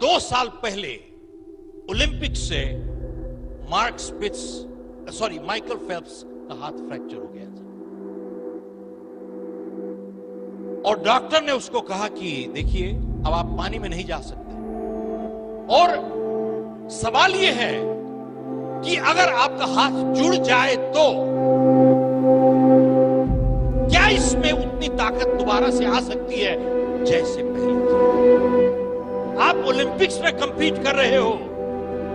2 साल पहले ओलंपिक से माइकल फेल्प्स का हाथ फ्रैक्चर हो गया था और डॉक्टर ने उसको कहा कि देखिए अब आप पानी में नहीं जा सकते। और सवाल यह है कि अगर आपका हाथ जुड़ जाए तो क्या इसमें उतनी ताकत दोबारा से आ सकती है जैसे पहले थी? आप ओलंपिक्स में कंपीट कर रहे हो,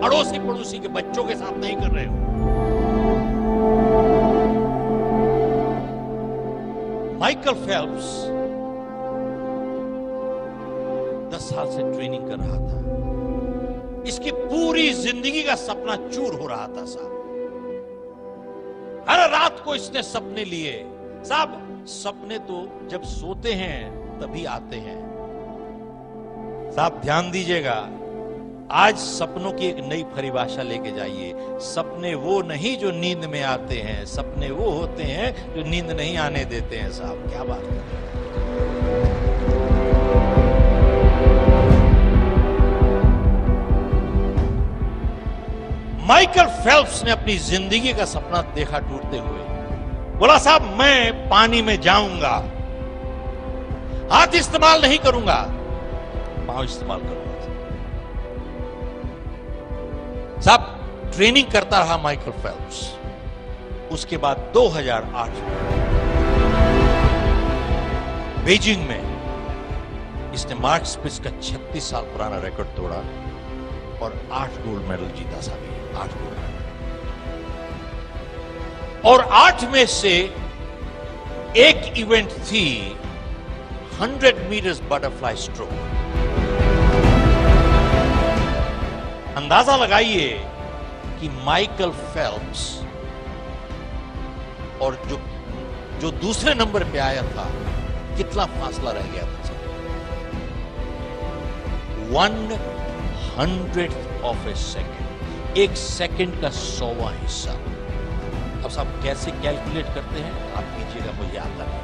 अड़ोसी पड़ोसी के बच्चों के साथ नहीं कर रहे हो। माइकल फेल्प्स 10 साल से ट्रेनिंग कर रहा था। इसकी पूरी जिंदगी का सपना चूर हो रहा था साहब। हर रात को इसने सपने लिए साहब। सपने तो जब सोते हैं तभी आते हैं साहब। ध्यान दीजिएगा, आज सपनों की एक नई परिभाषा लेके जाइए। सपने वो नहीं जो नींद में आते हैं, सपने वो होते हैं जो नींद नहीं आने देते हैं साहब। क्या बात है। माइकल फेल्प्स ने अपनी जिंदगी का सपना देखा टूटते हुए। बोला साहब मैं पानी में जाऊंगा, हाथ इस्तेमाल नहीं करूंगा, पांव इस्तेमाल करूंगा। साहब ट्रेनिंग करता रहा माइकल फेल्प्स। उसके बाद 2008 में बीजिंग में इसने मार्क स्पिट्ज का 36 साल पुराना रिकॉर्ड तोड़ा और 8 गोल्ड मेडल जीता साहब। 8 गोल्ड मेडल और 8 में से एक इवेंट थी 100 मीटर्स बटरफ्लाई स्ट्रोक। अंदाजा लगाइए कि माइकल फेल्प्स और जो दूसरे नंबर पे आया था कितना फासला रह गया था। 100th of a second, एक सेकंड का 100वां हिस्सा। अब साहब कैसे कैलकुलेट करते हैं आप कीजिएगा, मुझे आता नहीं।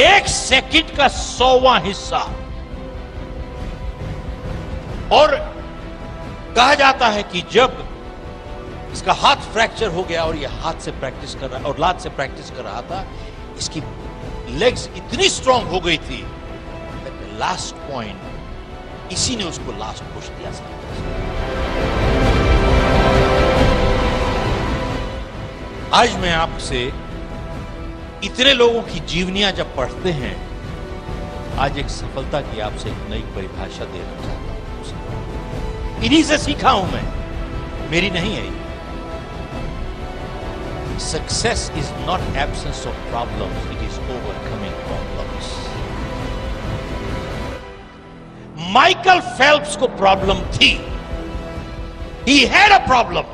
एक सेकंड का 100वां हिस्सा। और कहा जाता है कि जब इसका हाथ फ्रैक्चर हो गया और ये हाथ से प्रैक्टिस कर रहा और लात से प्रैक्टिस कर रहा था, इसकी लेग्स इतनी स्ट्रांग हो गई थी कि लास्ट पॉइंट इसी ने उसको लास्ट पुश दिया था। आज मैं आपसे इतने लोगों की जीवनियां जब पढ़ते हैं, आज एक सफलता की आपसे एक नई परिभाषा देना चाहता हूं। इन्हीं से सीखा हूं मैं, मेरी नहीं है। Success is not absence of problems, it is overcoming problems. Michael Phelps को प्रॉब्लम थी, ही हैड अ प्रॉब्लम।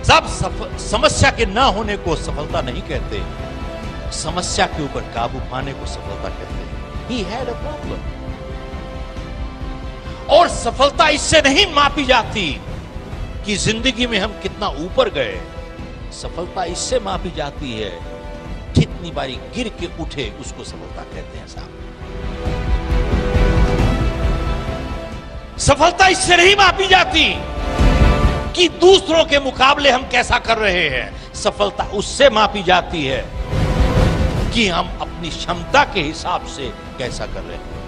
सब समस्या के ना होने को सफलता नहीं कहते, समस्या के ऊपर काबू पाने को सफलता कहते हैं। He had a problem। और सफलता इससे नहीं मापी जाती कि जिंदगी में हम कितना ऊपर गए। सफलता इससे मापी जाती है कितनी बारी गिर के उठे, उसको सफलता कहते हैं साहब। सफलता इससे नहीं मापी जाती कि दूसरों के मुकाबले हम कैसा कर रहे हैं। सफलता उससे मापी जाती है कि हम अपनी क्षमता के हिसाब से कैसा कर रहे हैं।